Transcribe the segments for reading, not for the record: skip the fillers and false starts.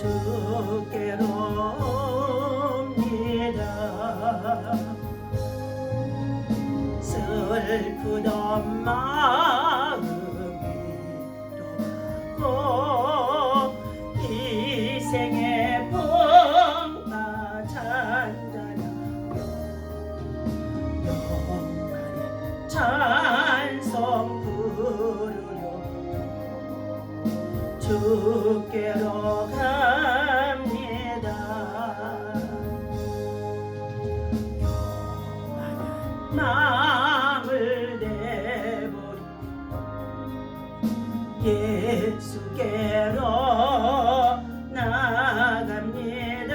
주께로 옵니다. 슬프던 마음이 떠나고 이 생의 봄과 잔잔하며 영원히 찬송 부르려 주께로 갑니다. 요만한 마음을 내버려 예수께로 나갑니다.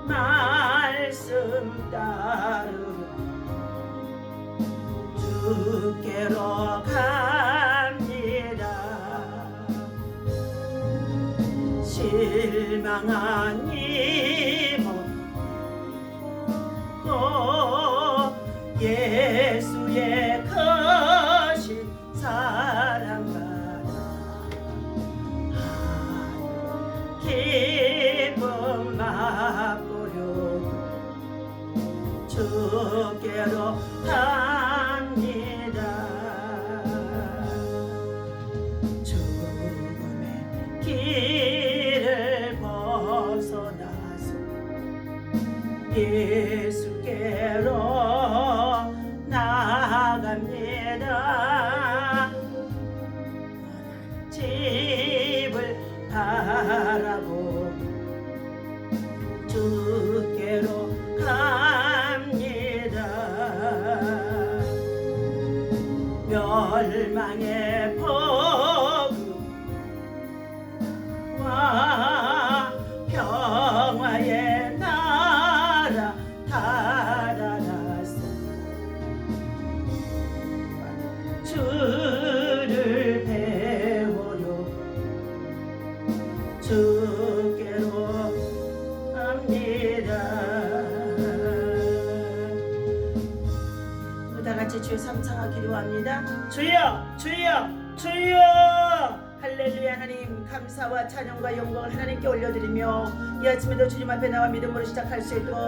말씀 따르려 주께로 갑니다. 실망한 이모 예수의 거신 사랑받아 기쁨 맛보려고 주께로 갑니다. 죽음의 길을 벗어나서 예수께로 나갑니다. 집을 바라보 주께로 갑니다. 멸망의 복음과 평화의 나라 달아나서 주를 배우려 주께로 갑니다. 다같이 주의 삼창하 기도합니다. 주여 주여 주여. 할렐루야. 하나님 감사와 찬양과 영광을 하나님께 올려드리며 이 아침에도 주님 앞에 나와 믿음으로 시작할 수 있도록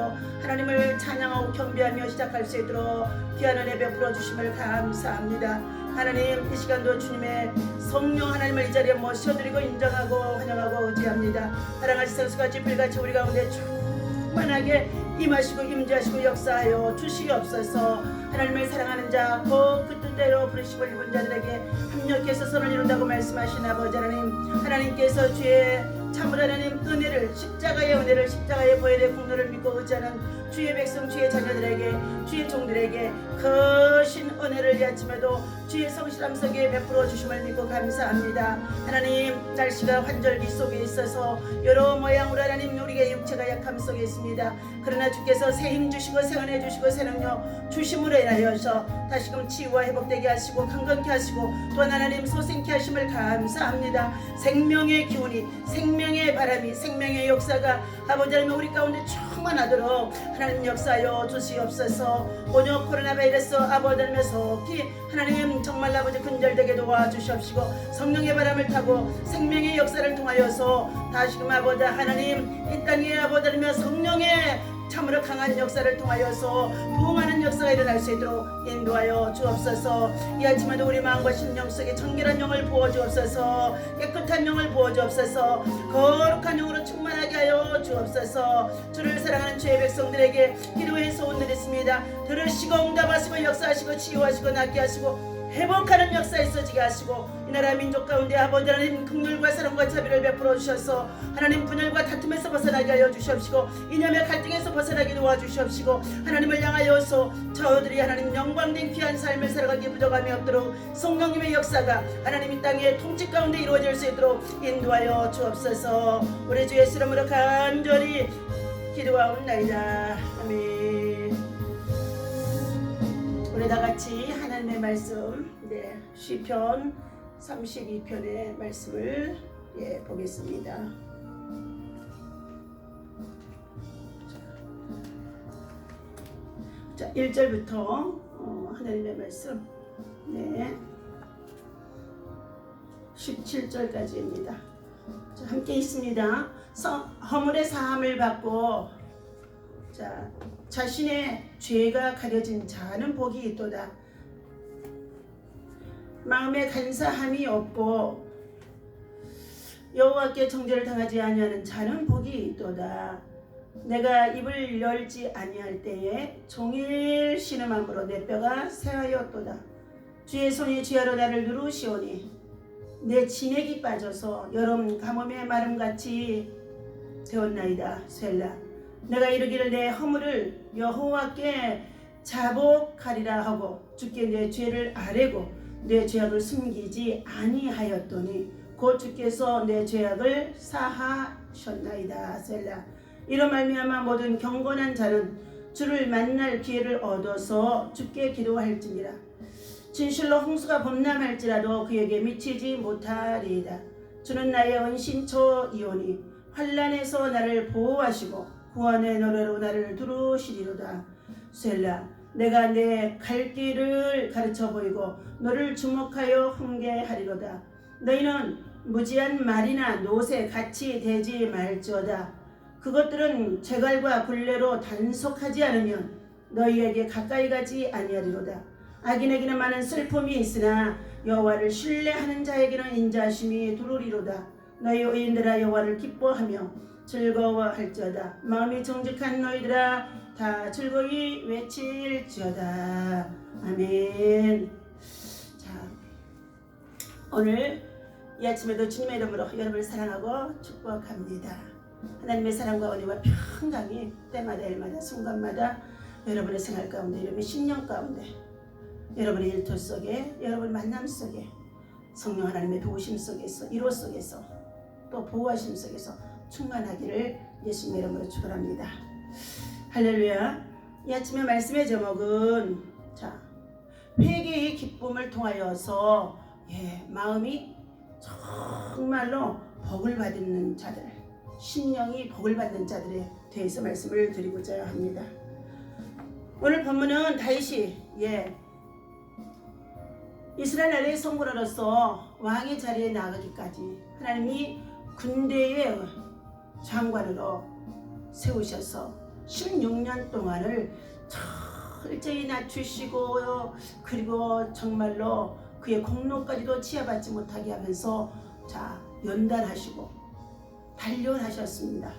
하나님을 찬양하고 경배하며 시작할 수 있도록 귀한 은혜 베풀어 주심을 감사합니다. 하나님 이 시간도 주님의 성령 하나님을 이 자리에 모셔드리고 인정하고 환영하고 의지합니다. 사랑하신 성수같이 불같이 우리 가운데 충만하게 임하시고 임재하시고 역사하여 주시옵소서. 하나님을 사랑하는 자 곧 그 뜻대로 부르시고 입은 자들에게 합력해서 선을 이룬다고 말씀하신 아버지 하나님, 하나님께서 주의 참으로 하나님 은혜를 십자가의 은혜를 십자가의 보혈의 국로를 믿고 의지하는 주의 백성 주의 자녀들에게 주의 종들에게 크신 은혜를 이 아침에도 주의 성실함 속에 베풀어 주심을 믿고 감사합니다. 하나님 날씨가 환절기 속에 있어서 여러 모양으로 하나님 우리의 육체가 약함 속에 있습니다. 그러나 주께서 새 힘 주시고 새 은혜 주시고 새 능력 주심으로 인하여서 다시금 치유와 회복되게 하시고 강건케 하시고 또한 하나님 소생케 하심을 감사합니다. 생명의 기운이 생명의 바람이 생명의 역사가 아버지 하나님 우리 가운데 충만하도록 하나님 역사하여 주시옵소서. 오늘 코로나 바이러스 아버지 하나님 속히 하나님 정말 아버지 근절되게 도와주시옵시고 성령의 바람을 타고 생명의 역사를 통하여서 다시금 아버지 하나님 이 땅에 아버지 하나님 성령의 참으로 강한 역사를 통하여서 부흥하는 역사가 일어날 수 있도록 인도하여 주옵소서. 이 아침에도 우리 마음과 심령 속에 청결한 영을 부어 주옵소서. 깨끗한 영을 부어 주옵소서. 거룩한 영으로 충만하게 하여 주옵소서. 주를 사랑하는 주의 백성들에게 기도의 소원 드렸습니다. 들으시고 응답하시고 역사하시고 치유하시고 낫게 하시고 회복하는 역사 있어지게 하시고 이 나라 민족 가운데 아버지 하나님 긍휼과 사랑과 자비를 베풀어 주셔서 하나님 분열과 다툼에서 벗어나게 하여 주시옵시고 이념의 갈등에서 벗어나게 도와주시옵시고 하나님을 향하여서 저들이 하나님 영광된 귀한 삶을 살아가기 부족함이 없도록 성령님의 역사가 하나님 이 땅의 통치 가운데 이루어질 수 있도록 인도하여 주옵소서. 우리 주 예수 이름으로 간절히 기도하옵나이다. 아멘. 우리 다같이 하나님의 말씀 시편 32편의 말씀을 보겠습니다. 자, 1절부터 하나님의 말씀 17절까지입니다. 함께 있습니다. 허물의 사함을 받고 자신의 죄가 가려진 자는 복이 있도다. 마음에 간사함이 없고 여호와께 정죄를 당하지 아니하는 자는 복이 있도다. 내가 입을 열지 아니할 때에 종일 신음함으로 내 뼈가 새하였도다. 주의 손이 주야로 나를 누르시오니 내 진액이 빠져서 여름 가뭄의 마름같이 되었나이다. 셀라. 내가 이르기를 내 허물을 여호와께 자복하리라 하고 주께 내 죄를 아뢰고 내 죄악을 숨기지 아니하였더니 곧 주께서 내 죄악을 사하셨나이다. 셀라. 이로 말미암아 모든 경건한 자는 주를 만날 기회를 얻어서 주께 기도할지니라. 진실로 홍수가 범람할지라도 그에게 미치지 못하리이다. 주는 나의 은신처이오니 환난에서 나를 보호하시고 구원의 노래로 나를 두루시리로다. 셀라. 내가 내 갈 길을 가르쳐 보이고 너를 주목하여 훈계하리로다. 너희는 무지한 말이나 노새 같이 대지 말지어다. 그것들은 재갈과 굴레로 단속하지 않으면 너희에게 가까이 가지 아니하리로다. 악인에게는 많은 슬픔이 있으나 여호와를 신뢰하는 자에게는 인자하심이 두루리로다. 너희 의인들아 여호와를 기뻐하며 즐거워할지어다. 마음이 정직한 너희들아 다 즐거이 외칠지어다. 아멘. 자, 오늘 이 아침에도 주님의 이름으로 여러분을 사랑하고 축복합니다. 하나님의 사랑과 은혜와 평강이 때마다 일마다 순간마다 여러분의 생활 가운데, 여러분의 신령 가운데, 여러분의 일터 속에, 여러분의 만남 속에, 성령 하나님의 도우심 속에서, 위로 속에서, 또 보호하심 속에서 충만하기를 예수님의 이름으로 축원합니다. 할렐루야. 이 아침의 말씀의 제목은 회개의 기쁨을 통하여서 마음이 정말로 복을 받는 자들, 심령이 복을 받는 자들에 대해서 말씀을 드리고자 합니다. 오늘 본문은 다윗이 이스라엘 나라의 성군으로서 왕의 자리에 나가기까지 하나님이 군대의 장관으로 세우셔서 16년 동안을 철저히 낮추시고 그리고 정말로 그의 공로까지도 치하받지 못하게 하면서 연단하시고 단련하셨습니다.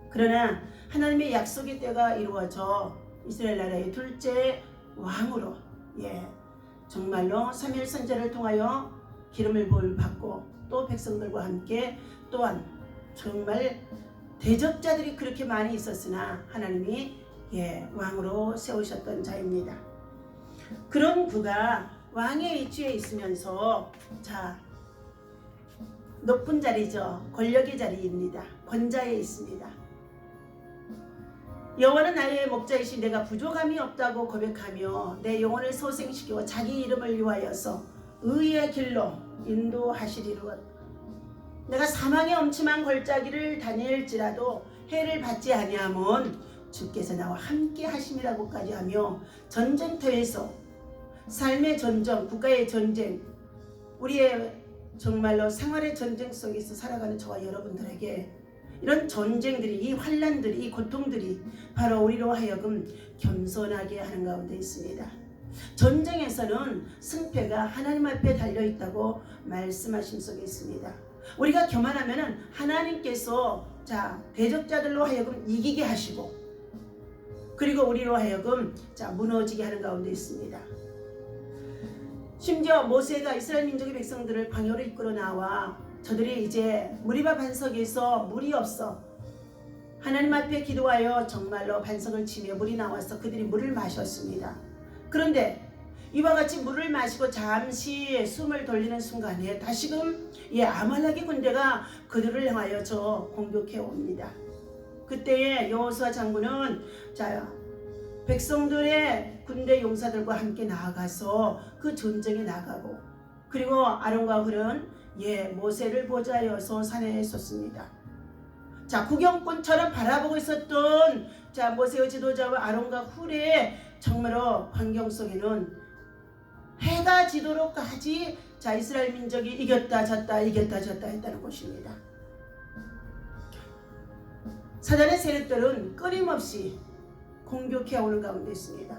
그러나 하나님의 약속의 때가 이루어져 이스라엘 나라의 둘째 왕으로 정말로 사무엘 선지자를 통하여 기름을 부음을 받고 또 백성들과 함께 또한 정말 대적자들이 그렇게 많이 있었으나 하나님이 왕으로 세우셨던 자입니다. 그런 그가 왕의 위치에 있으면서 높은 자리죠. 권력의 자리입니다. 권자에 있습니다. 여호와는 나의 목자이시 내가 부족함이 없다고 고백하며 내 영혼을 소생시키고 자기 이름을 위하여서 의의 길로 인도하시리로다. 내가 사망의 엄침한 골짜기를 다닐지라도 해를 받지 아니하면 주께서 나와 함께 하심이라고까지 하며 전쟁터에서 삶의 전쟁, 국가의 전쟁, 우리의 정말로 생활의 전쟁 속에서 살아가는 저와 여러분들에게 이런 전쟁들이, 이 환난들이, 이 고통들이 바로 우리로 하여금 겸손하게 하는 가운데 있습니다. 전쟁에서는 승패가 하나님 앞에 달려있다고 말씀하신 속에 있습니다. 우리가 교만하면 하나님께서 대적자들로 하여금 이기게 하시고 그리고 우리로 하여금 무너지게 하는 가운데 있습니다. 심지어 모세가 이스라엘 민족의 백성들을 광야로 이끌어 나와 저들이 이제 무리바 반석에서 물이 없어 하나님 앞에 기도하여 정말로 반석을 치며 물이 나와서 그들이 물을 마셨습니다. 그런데 이와 같이 물을 마시고 잠시 숨을 돌리는 순간에 다시금 아말렉의 군대가 그들을 향하여 공격해 옵니다. 그때에 여호수아 장군은 백성들의 군대 용사들과 함께 나아가서 그 전쟁에 나가고 그리고 아론과 훌은 모세를 보좌하여서 산에 섰습니다. 구경꾼처럼 바라보고 있었던 모세의 지도자와 아론과 훌의 정말로 환경 속에는 해가 지도록까지 자 이스라엘 민족이 이겼다 졌다 이겼다 졌다 했다는 것입니다. 사단의 세력들은 끊임없이 공격해 오는 가운데 있습니다.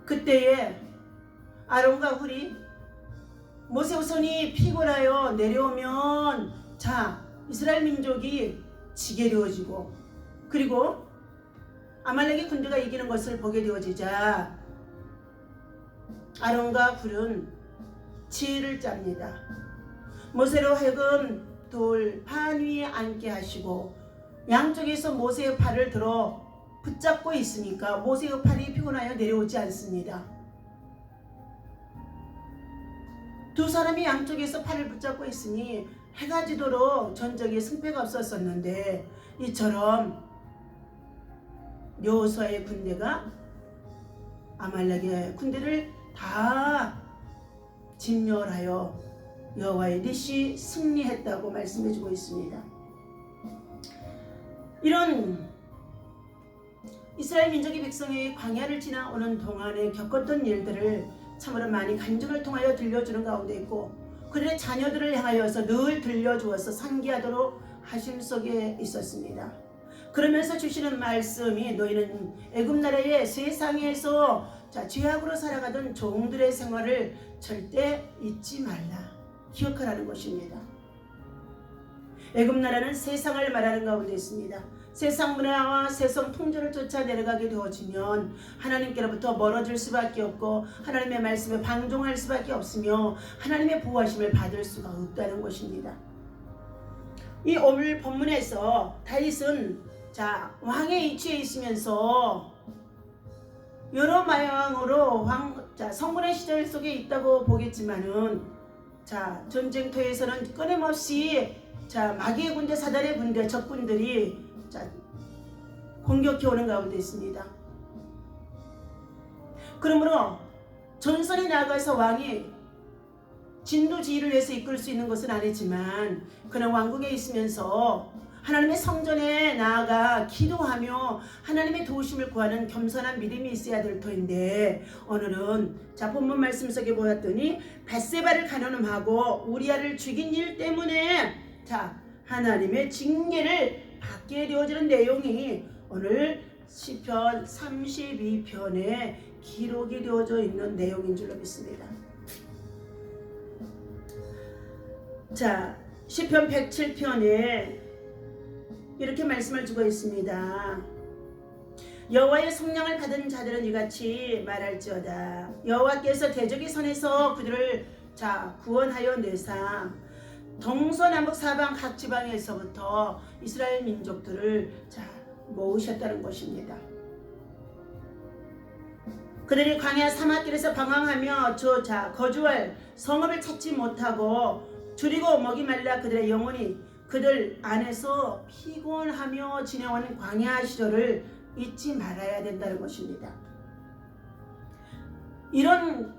그때에 아론과 훌이 모세 후손이 피곤하여 내려오면 자 이스라엘 민족이 지게 되어지고 그리고 아말렉의 군대가 이기는 것을 보게 되어지자 아론과 훌은 지혜를 짭니다. 모세로 하여금 돌 판 위에 앉게 하시고 양쪽에서 모세의 팔을 들어 붙잡고 있으니까 모세의 팔이 피곤하여 내려오지 않습니다. 두 사람이 양쪽에서 팔을 붙잡고 있으니 해가 지도록 전적에 승패가 없었었는데 이처럼 여호수아의 군대가 아말렉의 군대를 다 진멸하여 여호와의 닛이 승리했다고 말씀해주고 있습니다. 이런 이스라엘 민족의 백성이 광야를 지나오는 동안에 겪었던 일들을 참으로 많이 간증을 통하여 들려주는 가운데 있고 그들의 자녀들을 향하여서 늘 들려주어서 상기하도록 하심 속에 있었습니다. 그러면서 주시는 말씀이 너희는 애굽 나라의 세상에서 죄악으로 살아가던 종들의 생활을 절대 잊지 말라. 기억하라는 것입니다. 애굽 나라는 세상을 말하는 가운데 있습니다. 세상 문화와 세상 풍조를 쫓아 내려가게 되어지면 하나님께로부터 멀어질 수밖에 없고 하나님의 말씀에 방종할 수밖에 없으며 하나님의 보호하심을 받을 수가 없다는 것입니다. 이 오늘 본문에서 다윗은 왕의 위치에 있으면서 여러 마양으로 성군의 시절 속에 있다고 보겠지만은 전쟁터에서는 끊임없이 마귀의 군대, 사단의 군대, 적군들이 공격해 오는 가운데 있습니다. 그러므로 전선에 나아가서 왕이 진두지휘를 위해서 이끌 수 있는 것은 아니지만 그는 왕궁에 있으면서 하나님의 성전에 나아가 기도하며 하나님의 도우심을 구하는 겸손한 믿음이 있어야 될 터인데 오늘은 본문 말씀 속에 보았더니 밧세바를 간음하고 우리아를 죽인 일 때문에 하나님의 징계를 받게 되어지는 내용이 오늘 시편 32편에 기록이 되어져 있는 내용인 줄로 믿습니다. 시편 107편에 이렇게 말씀을 주고 있습니다. 여호와의 성령을 받은 자들은 이같이 말할지어다. 여호와께서 대적의 손에서 그들을 구원하여 내사 동서남북 사방 각 지방에서부터 이스라엘 민족들을 모으셨다는 것입니다. 그들이 광야 사막길에서 방황하며 거주할 성읍을 찾지 못하고 줄이고 먹이 말라 그들의 영혼이 그들 안에서 피곤하며 지내온 광야 시절을 잊지 말아야 된다는 것입니다. 이런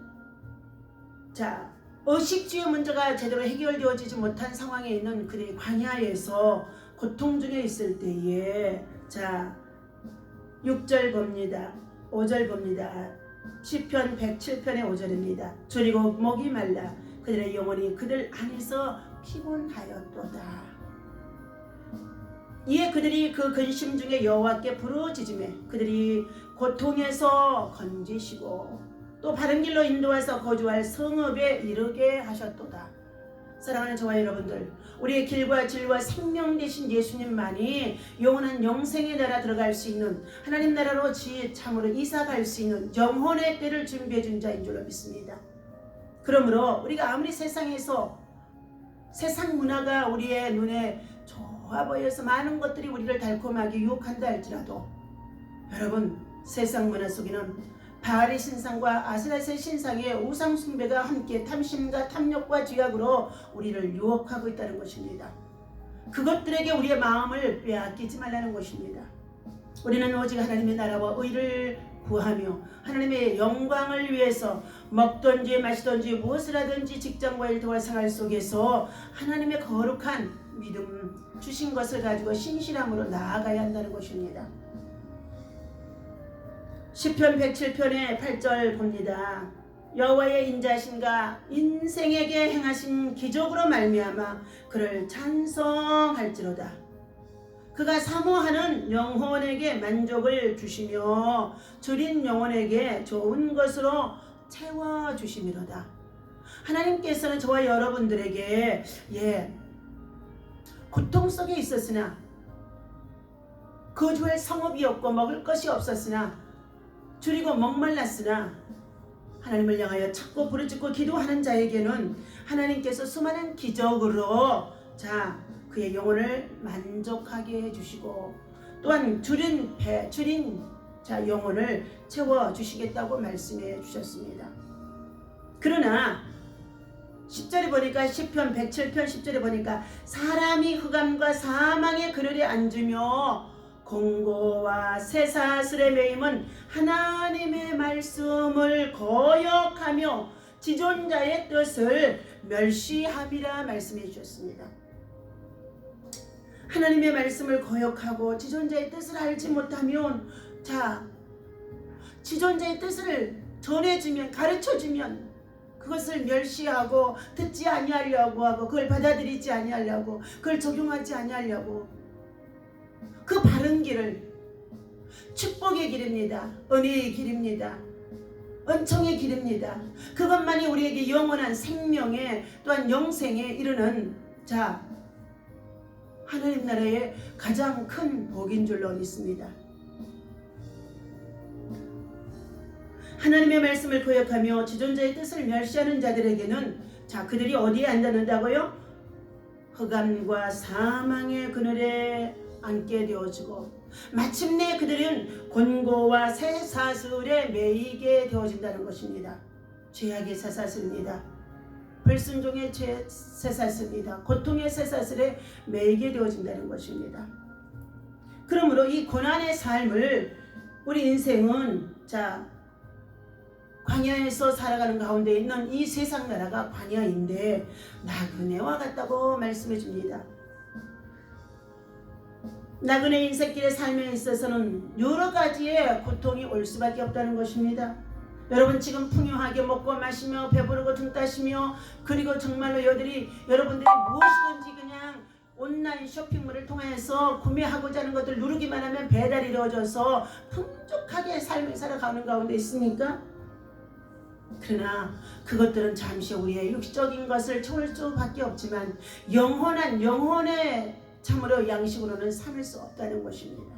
의식주의 문제가 제대로 해결되어지지 못한 상황에 있는 그들이 광야에서 고통 중에 있을 때에 6절 봅니다. 5절 봅니다. 시편 107편의 5절입니다. 줄이고 목이 말라 그들의 영혼이 그들 안에서 피곤하였도다. 이에 그들이 그 근심 중에 여호와께 부르짖으매 그들이 고통에서 건지시고 또 바른 길로 인도해서 거주할 성읍에 이르게 하셨도다. 사랑하는 저와 여러분들, 우리의 길과 진리와 생명 되신 예수님만이 영원한 영생의 나라 들어갈 수 있는 하나님 나라로 참으로 이사갈 수 있는 영혼의 때를 준비해 준 자인 줄로 믿습니다. 그러므로 우리가 아무리 세상에서 세상 문화가 우리의 눈에 좋아 보여서 많은 것들이 우리를 달콤하게 유혹한다 할지라도 여러분 세상 문화 속에는 바알의 신상과 아세라의 신상의 우상 숭배가 함께 탐심과 탐욕과 죄악으로 우리를 유혹하고 있다는 것입니다. 그것들에게 우리의 마음을 빼앗기지 말라는 것입니다. 우리는 오직 하나님의 나라와 의를 구하며 하나님의 영광을 위해서 먹든지 마시든지 무엇을 하든지 직장과 일터와 생활 속에서 하나님의 거룩한 믿음 주신 것을 가지고 신실함으로 나아가야 한다는 것입니다. 시편 107편의 8절 봅니다. 여호와의 인자심과 인생에게 행하신 기적으로 말미암아 그를 찬송할지로다. 그가 사모하는 영혼에게 만족을 주시며 줄인 영혼에게 좋은 것으로 채워주심이로다. 하나님께서는 저와 여러분들에게 고통 속에 있었으나 거주할 성읍이 없고 먹을 것이 없었으나 줄이고 목말랐으나 하나님을 향하여 찾고 부르짖고 기도하는 자에게는 하나님께서 수많은 기적으로 그의 영혼을 만족하게 해주시고 또한 줄인 영혼을 채워주시겠다고 말씀해 주셨습니다. 그러나 10절에 보니까 시편 107편 10절에 보니까 사람이 흑암과 사망의 그늘에 앉으며 공고와 쇠사슬에 매임은 하나님의 말씀을 거역하며 지존자의 뜻을 멸시함이라 말씀해 주셨습니다. 하나님의 말씀을 거역하고 지존자의 뜻을 알지 못하면 지존자의 뜻을 전해주면 가르쳐주면 그것을 멸시하고 듣지 아니하려고 하고 그걸 받아들이지 아니하려고 그걸 적용하지 아니하려고 그 바른 길을 축복의 길입니다. 은혜의 길입니다. 은총의 길입니다. 그것만이 우리에게 영원한 생명에 또한 영생에 이르는 하나님 나라의 가장 큰 복인 줄로 믿습니다. 하나님의 말씀을 거역하며 지존자의 뜻을 멸시하는 자들에게는 그들이 어디에 앉았는다고요? 흑암과 사망의 그늘에 앉게 되어지고 마침내 그들은 곤고와 쇠사슬에 매이게 되어진다는 것입니다. 죄악의 쇠사슬입니다. 불순종의 쇠사슬입니다. 고통의 쇠사슬에 매이게 되어진다는 것입니다. 그러므로 이 고난의 삶을 우리 인생은 광야에서 살아가는 가운데 있는 이 세상 나라가 광야인데 나그네와 같다고 말씀해 줍니다. 나그네 인생길의 삶에 있어서는 여러 가지의 고통이 올 수밖에 없다는 것입니다. 여러분 지금 풍요하게 먹고 마시며 배부르고 등 따시며 그리고 정말로 여러분들이 무엇이든지 그냥 온라인 쇼핑몰을 통해서 구매하고자 하는 것들 누르기만 하면 배달이 이루어져서 풍족하게 삶을 살아가는 가운데 있습니까? 그러나 그것들은 잠시 우리의 육적인 것을 채울 수밖에 없지만 영혼의 참으로 양식으로는 삼을 수 없다는 것입니다.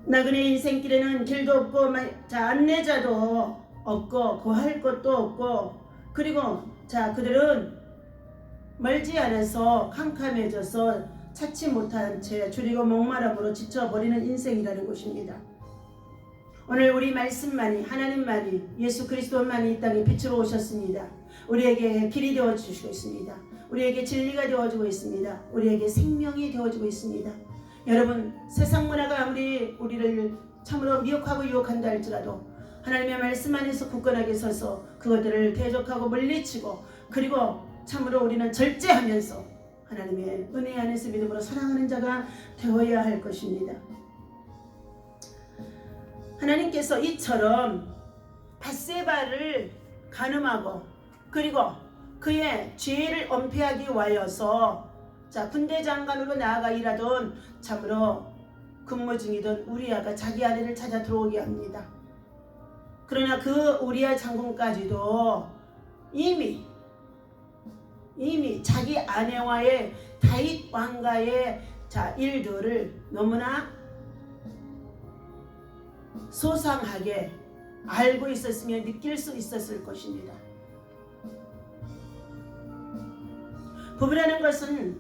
나그네 인생길에는 길도 없고 안내자도 없고 구할 것도 없고 그리고 그들은 멀지 않아서 캄캄해져서 찾지 못한 채 줄이고 목마름으로 지쳐버리는 인생이라는 것입니다. 오늘 우리 말씀만이 하나님만이 예수 그리스도만이 이 땅에 빛으로 오셨습니다. 우리에게 길이 되어주시고 있습니다. 우리에게 진리가 되어주고 있습니다. 우리에게 생명이 되어주고 있습니다. 여러분 세상 문화가 아무리 우리를 참으로 미혹하고 유혹한다 할지라도 하나님의 말씀 안에서 굳건하게 서서 그것들을 대적하고 물리치고 그리고 참으로 우리는 절제하면서 하나님의 은혜 안에서 믿음으로 사랑하는 자가 되어야 할 것입니다. 하나님께서 이처럼 밧세바를 간음하고 그리고 그의 죄를 엄폐하기 위하여서 군대 장관으로 나아가 일하던 참으로 근무 중이던 우리아가 자기 아내를 찾아 들어오게 합니다. 그러나 그 우리아 장군까지도 이미 자기 아내와의 다윗 왕가의 일들을 너무나 소상하게 알고 있었으며 느낄 수 있었을 것입니다. 부부라는 것은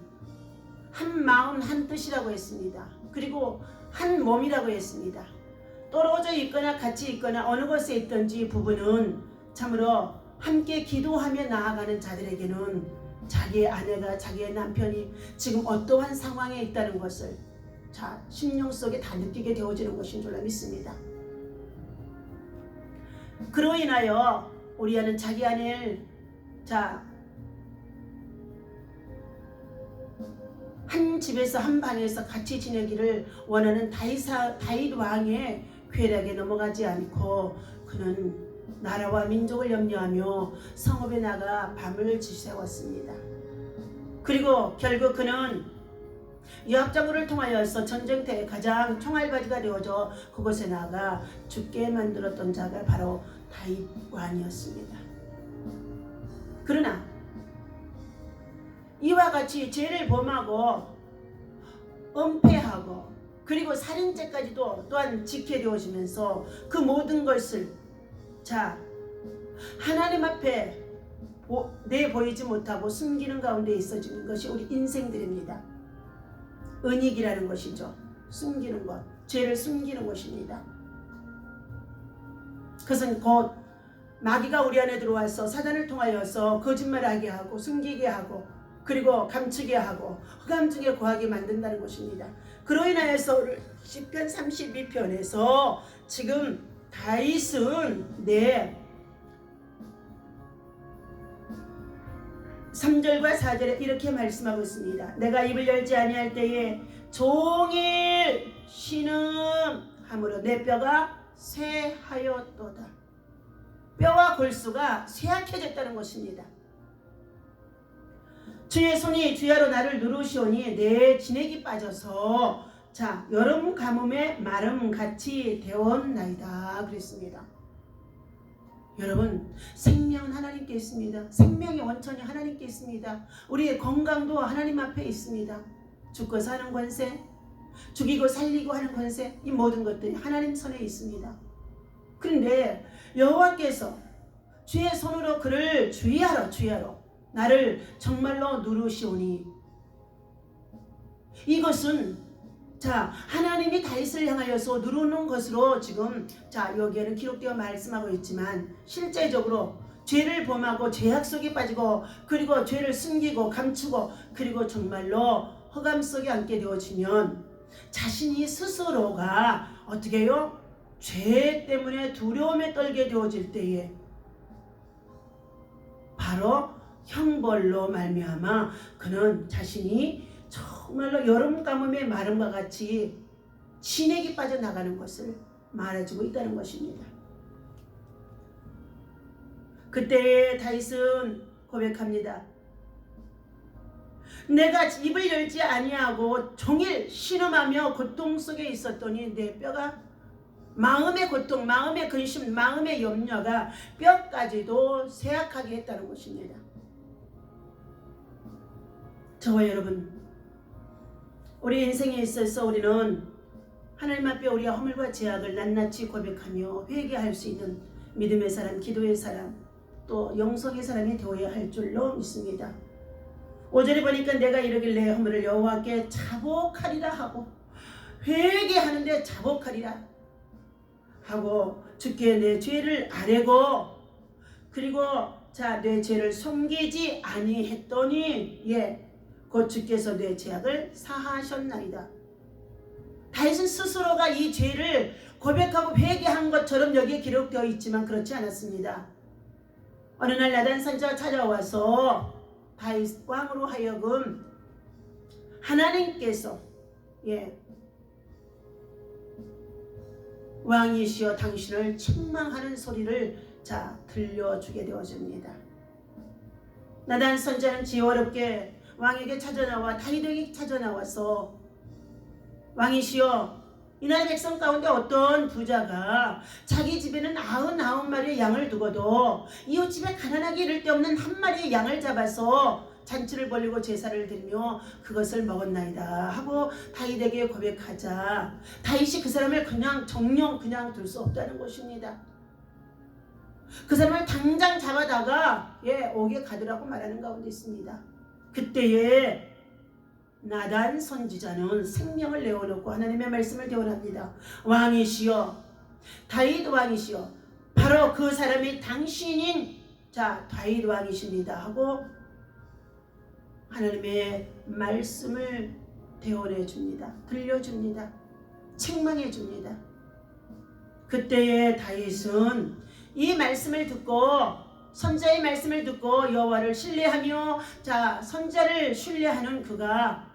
한 마음 한 뜻이라고 했습니다. 그리고 한 몸이라고 했습니다. 떨어져 있거나 같이 있거나 어느 곳에 있든지 부부는 참으로 함께 기도하며 나아가는 자들에게는 자기의 아내가 자기의 남편이 지금 어떠한 상황에 있다는 것을 심령 속에 다 느끼게 되어지는 것인 줄 믿습니다. 그로 인하여 우리아는 자기 아내를 한 집에서 한 방에서 같이 지내기를 원하는 다윗 왕의 쾌락에 넘어가지 않고 그는 나라와 민족을 염려하며 성읍에 나가 밤을 지새웠습니다. 그리고 결국 그는 요압 장군을 통하여서 전쟁터에 가장 총알바지가 되어져 그곳에 나가 죽게 만들었던 자가 바로 다윗 왕이었습니다. 그러나 이와 같이 죄를 범하고 은폐하고 그리고 살인죄까지도 또한 짓게 되어지면서 그 모든 것을 하나님 앞에 내보이지 못하고 숨기는 가운데 있어지는 것이 우리 인생들입니다. 은닉이라는 것이죠. 숨기는 것, 죄를 숨기는 것입니다. 그것은 곧 마귀가 우리 안에 들어와서 사단을 통하여서 거짓말하게 하고 숨기게 하고 그리고 감추게 하고 흑암중에 거하게 만든다는 것입니다. 그로 인하여서 오늘 시편 32편에서 지금 다윗은 3절과 4절에 이렇게 말씀하고 있습니다. 내가 입을 열지 아니할 때에 종일 신음함으로 내 뼈가 쇠하였도다. 뼈와 골수가 쇠약해졌다는 것입니다. 주의 손이 주야로 나를 누르시오니 내 진액이 빠져서 여름 가뭄에 마름같이 되었나이다 그랬습니다. 여러분, 생명은 하나님께 있습니다. 생명의 원천이 하나님께 있습니다. 우리의 건강도 하나님 앞에 있습니다. 죽고 사는 권세, 죽이고 살리고 하는 권세, 이 모든 것들이 하나님 손에 있습니다. 그런데 여호와께서 주의 손으로 그를 주의하러 나를 정말로 누르시오니, 이것은 하나님이 다윗을 향하여서 누르는 것으로 지금 여기에는 기록되어 말씀하고 있지만, 실제적으로 죄를 범하고 죄악 속에 빠지고 그리고 죄를 숨기고 감추고 그리고 정말로 흑암 속에 앉게 되어지면 자신이 스스로가 어떻게 해요? 죄 때문에 두려움에 떨게 되어질 때에 바로 형벌로 말미암아 그는 자신이 정말로 여름 가뭄의 마름과 같이 진액이 빠져나가는 것을 말해주고 있다는 것입니다. 그때 다윗은 고백합니다. 내가 입을 열지 아니하고 종일 신음하며 고통 속에 있었더니 내 뼈가, 마음의 고통, 마음의 근심, 마음의 염려가 뼈까지도 쇠약하게 했다는 것입니다. 저와 여러분, 우리 인생에 있어서 우리는 하나님 앞에 우리의 허물과 죄악을 낱낱이 고백하며 회개할 수 있는 믿음의 사람, 기도의 사람, 또 영성의 사람이 되어야 할 줄로 믿습니다. 5절에 보니까 내가 이르길래 허물을 여호와께 자복하리라 하고, 회개하는데 자복하리라 하고, 주께 내 죄를 아뢰고 그리고 내 죄를 숨기지 아니했더니 곧 주께서 내 죄악을 사하셨나이다. 다윗은 스스로가 이 죄를 고백하고 회개한 것처럼 여기에 기록되어 있지만 그렇지 않았습니다. 어느 날 나단 선지자가 찾아와서 다윗 왕으로 하여금 하나님께서 왕이시여 당신을 책망하는 소리를 들려주게 되어집니다. 나단 선지자는 지혜롭게 왕에게 찾아나와 다윗에게 찾아나와서, 왕이시여, 이날 백성 가운데 어떤 부자가 자기 집에는 99마리의 양을 두고도 이웃 집에 가난하게 이를 데 없는 한 마리의 양을 잡아서 잔치를 벌리고 제사를 드리며 그것을 먹었나이다 하고 다윗에게 고백하자, 다윗이 그 사람을 정령 둘 수 없다는 것입니다. 그 사람을 당장 잡아다가 옥에 가두라고 말하는 가운데 있습니다. 그때에 나단 선지자는 생명을 내어놓고 하나님의 말씀을 대언합니다. 왕이시여, 다윗 왕이시여, 바로 그 사람이 당신인 다윗 왕이십니다 하고 하나님의 말씀을 대언해 줍니다. 들려줍니다. 책망해 줍니다. 그때에 다윗은 이 말씀을 듣고, 선자의 말씀을 듣고 여호와를 신뢰하며 선자를 신뢰하는 그가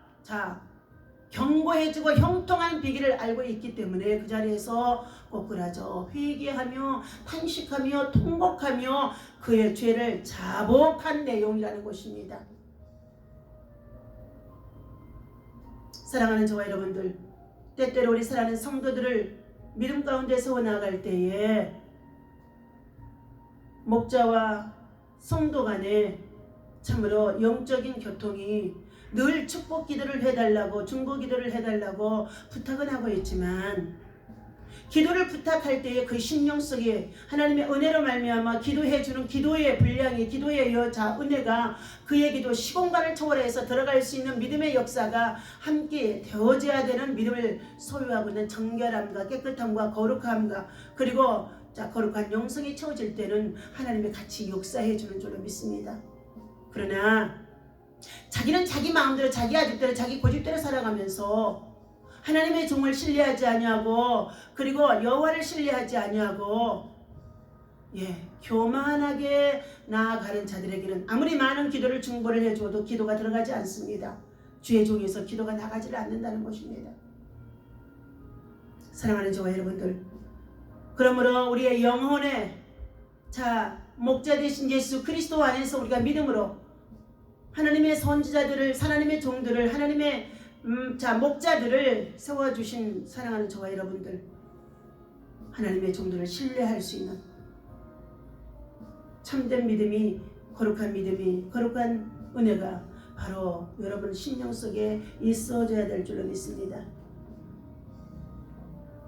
경고해주고 형통한 비결을 알고 있기 때문에 그 자리에서 꼬꾸라져 회개하며 탄식하며 통곡하며 그의 죄를 자복한 내용이라는 것입니다. 사랑하는 저와 여러분들, 때때로 우리 사랑하는 성도들을 믿음 가운데 세워나갈 때에 목자와 성도 간에 참으로 영적인 교통이 늘 축복 기도를 해달라고 중보 기도를 해달라고 부탁은 하고 있지만 기도를 부탁할 때에 그 심령 속에 하나님의 은혜로 말미암아 기도해주는 기도의 분량이 기도의 여자 은혜가 그에게도 시공간을 초월해서 들어갈 수 있는 믿음의 역사가 함께 되어져야 되는 믿음을 소유하고 있는 정결함과 깨끗함과 거룩함과 그리고 거룩한 영성이 채워질 때는 하나님이 같이 역사해주는 줄로 믿습니다. 그러나 자기는 자기 마음대로 자기 아집대로 자기 고집대로 살아가면서 하나님의 종을 신뢰하지 아니하고 그리고 여호와를 신뢰하지 아니하고 교만하게 나아가는 자들에게는 아무리 많은 기도를 중보를 해줘도 기도가 들어가지 않습니다. 주의 종에서 기도가 나가지를 않는다는 것입니다. 사랑하는 저와 여러분들, 그러므로 우리의 영혼의 목자 되신 예수 그리스도 안에서 우리가 믿음으로 하나님의 선지자들을 하나님의 종들을 하나님의 목자들을 세워주신 사랑하는 저와 여러분들, 하나님의 종들을 신뢰할 수 있는 참된 믿음이 거룩한 은혜가 바로 여러분 심령 속에 있어져야 될 줄로 믿습니다.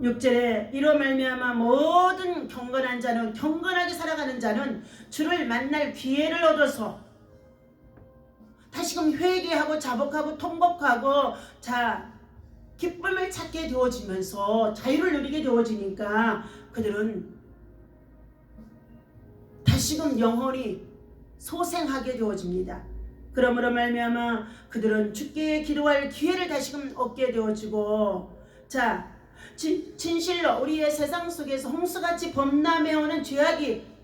6절에 이로 말미암아 모든 경건한 자는 경건하게 살아가는 자는 주를 만날 기회를 얻어서 다시금 회개하고 자복하고 통곡하고 기쁨을 찾게 되어지면서 자유를 누리게 되어지니까 그들은 다시금 영혼이 소생하게 되어집니다. 그러므로 말미암아 그들은 주께 기도할 기회를 다시금 얻게 되어지고 진실로 우리의 세상 속에서 홍수같이 범람해오는 죄악이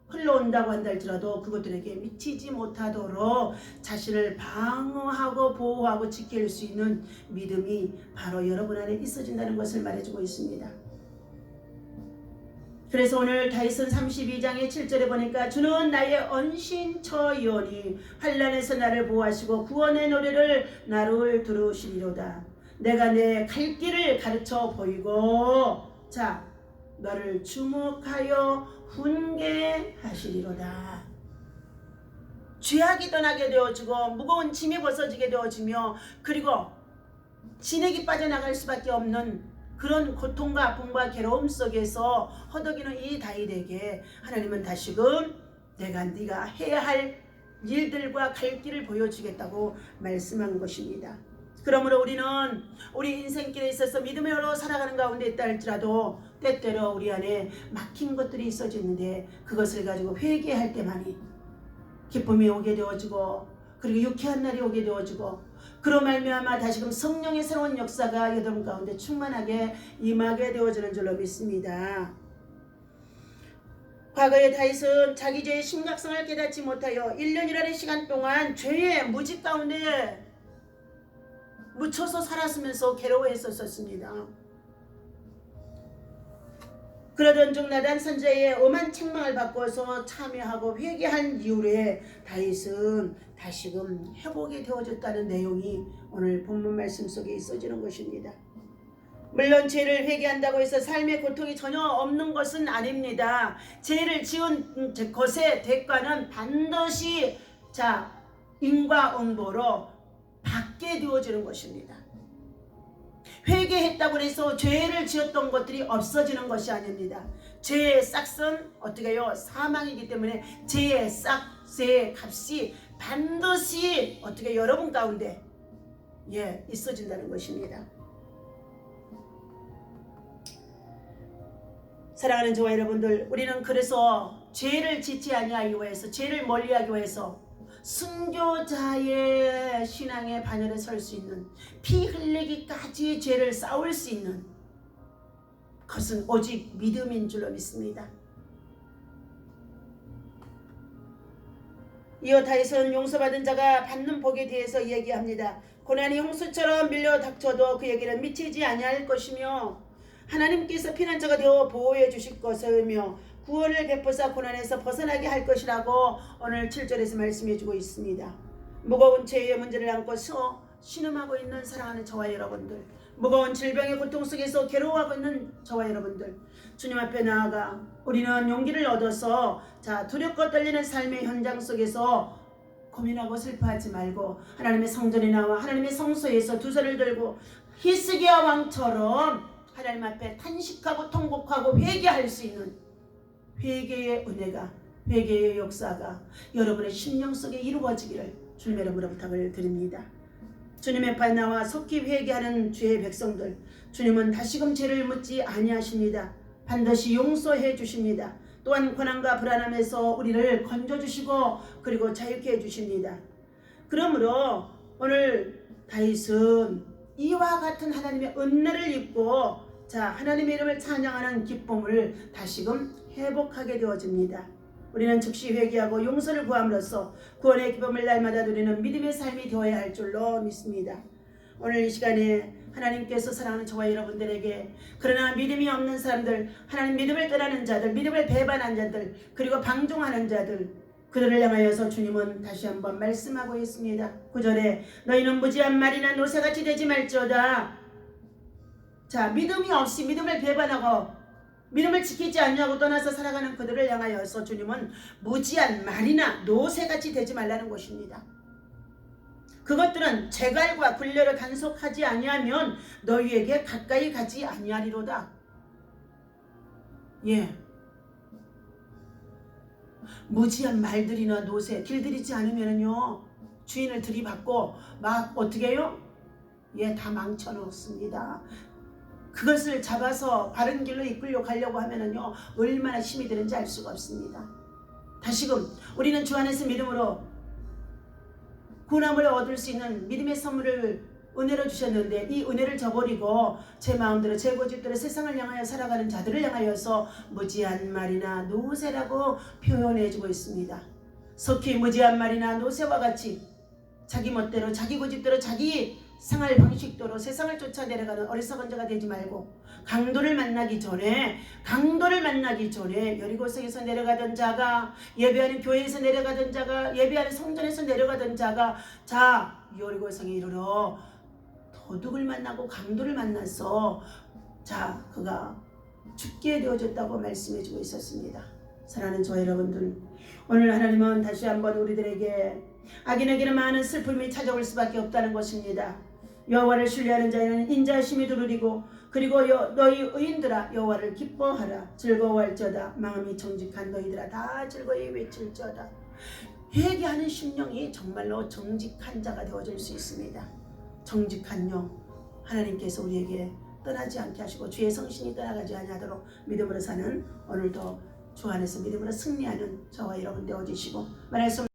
흘러온다고 한다 할지라도 그것들에게 미치지 못하도록 자신을 방어하고 보호하고 지킬 수 있는 믿음이 바로 여러분 안에 있어진다는 것을 말해주고 있습니다. 그래서 오늘 다윗은 32장의 7절에 보니까 주는 나의 언신처이오니 환난에서 나를 보호하시고 구원의 노래를 나를 들으시리로다. 내가 내 갈 길을 가르쳐 보이고 너를 주목하여 훈계하시리로다. 죄악이 떠나게 되어지고 무거운 짐이 벗어지게 되어지며 그리고 진액이 빠져나갈 수밖에 없는 그런 고통과 아픔과 괴로움 속에서 허덕이는 이 다윗에게 하나님은 다시금 네가 해야 할 일들과 갈 길을 보여주겠다고 말씀한 것입니다. 그러므로 우리는 우리 인생길에 있어서 믿음으로 살아가는 가운데 있다 할지라도 때때로 우리 안에 막힌 것들이 있어지는데 그것을 가지고 회개할 때만이 기쁨이 오게 되어지고 그리고 유쾌한 날이 오게 되어지고 그로 말미암아 다시금 성령의 새로운 역사가 여러분 가운데 충만하게 임하게 되어지는 줄로 믿습니다. 과거의 다윗은 자기 죄의 심각성을 깨닫지 못하여 1년이라는 시간 동안 죄의 무지 가운데 묻혀서 살았으면서 괴로워했었습니다. 그러던 중 나단 선지자의 엄한 책망을 받고서 참여하고 회개한 이후에 다윗은 다시금 회복이 되어졌다는 내용이 오늘 본문 말씀 속에 있어지는 것입니다. 물론 죄를 회개한다고 해서 삶의 고통이 전혀 없는 것은 아닙니다. 죄를 지은 것의 대가는 반드시 인과응보로 받게 되어지는 것입니다. 회개했다고 해서 죄를 지었던 것들이 없어지는 것이 아닙니다. 죄의 싹은 어떻게 해요? 사망이기 때문에 죄의 값이 반드시 어떻게 여러분 가운데 있어진다는 것입니다. 사랑하는 저와 여러분들, 우리는 그래서 죄를 짓지 아니하기 위해서 죄를 멀리하기 위해서 순교자의 신앙의 반열에 설 수 있는 피 흘리기까지의 죄를 싸울 수 있는 것은 오직 믿음인 줄로 믿습니다. 이어 다윗은 용서받은 자가 받는 복에 대해서 얘기합니다. 고난이 홍수처럼 밀려 닥쳐도 그에게는 미치지 아니할 것이며 하나님께서 피난처가 되어 보호해 주실 것이며 구원을 베푸사 고난에서 벗어나게 할 것이라고 오늘 7절에서 말씀해 주고 있습니다. 무거운 죄의 문제를 안고 신음하고 있는 사랑하는 저와 여러분들, 무거운 질병의 고통 속에서 괴로워하고 있는 저와 여러분들, 주님 앞에 나아가 우리는 용기를 얻어서 두렵고 떨리는 삶의 현장 속에서 고민하고 슬퍼하지 말고 하나님의 성전에 나와 하나님의 성소에서 두 손을 들고 히스기야 왕처럼 하나님 앞에 탄식하고 통곡하고 회개할 수 있는 회개의 은혜가, 회개의 역사가 여러분의 심령 속에 이루어지기를 주님의 이름으로 부탁을 드립니다. 주님의 앞에 나와 속히 회개하는 주의 백성들, 주님은 다시금 죄를 묻지 아니하십니다. 반드시 용서해 주십니다. 또한 고난과 불안함에서 우리를 건져주시고 그리고 자유케 해주십니다. 그러므로 오늘 다윗은 이와 같은 하나님의 은혜를 입고 하나님의 이름을 찬양하는 기쁨을 다시금 회복하게 되어집니다. 우리는 즉시 회개하고 용서를 구함으로써 구원의 기쁨을 날마다 누리는 믿음의 삶이 되어야 할 줄로 믿습니다. 오늘 이 시간에 하나님께서 사랑하는 저와 여러분들에게 그러나 믿음이 없는 사람들, 하나님 믿음을 떠나는 자들, 믿음을 배반한 자들, 그리고 방종하는 자들, 그들을 향하여서 주님은 다시 한번 말씀하고 있습니다. 9절에 너희는 무지한 말이나 노새같이 되지 말지어다. 믿음이 없이 믿음을 배반하고 믿음을 지키지 않냐고 떠나서 살아가는 그들을 향하여서 주님은 무지한 말이나 노새같이 되지 말라는 것입니다. 그것들은 재갈과 굴려를 단속하지 아니하면 너희에게 가까이 가지 아니하리로다. 무지한 말들이나 노새 길들이지 않으면요 주인을 들이받고 막 어떻게 해요? 다 망쳐놓습니다. 그것을 잡아서 바른 길로 이끌려 가려고 하면은요 얼마나 힘이 드는지 알 수가 없습니다. 다시금 우리는 주 안에서 믿음으로 구원함을 얻을 수 있는 믿음의 선물을 은혜로 주셨는데 이 은혜를 저버리고 제 마음대로 제 고집대로 세상을 향하여 살아가는 자들을 향하여서 무지한 말이나 노새라고 표현해주고 있습니다. 속히 무지한 말이나 노새와 같이 자기 멋대로 자기 고집대로 자기 생활 방식대로 세상을 쫓아 내려가는 어리석은 자가 되지 말고 강도를 만나기 전에 여리고성에서 내려가던 자가 예배하는 교회에서 내려가던 자가 예배하는 성전에서 내려가던 자가 여리고성에 이르러 도둑을 만나고 강도를 만나서 그가 죽게 되어졌다고 말씀해주고 있었습니다. 사랑하는 저 여러분들, 오늘 하나님은 다시 한번 우리들에게 악인에게는 많은 슬픔이 찾아올 수밖에 없다는 것입니다. 여호와를 신뢰하는 자에는 인자하심이 두루리고 그리고 너희 의인들아 여호와를 기뻐하라. 즐거워할지어다. 마음이 정직한 너희들아 다 즐거이 외칠지어다. 회개하는 심령이 정말로 정직한 자가 되어줄 수 있습니다. 정직한 영, 하나님께서 우리에게 떠나지 않게 하시고 주의 성신이 떠나가지 아니하도록 믿음으로 사는 오늘도 주 안에서 믿음으로 승리하는 저와 여러분 되어주시고 말할 수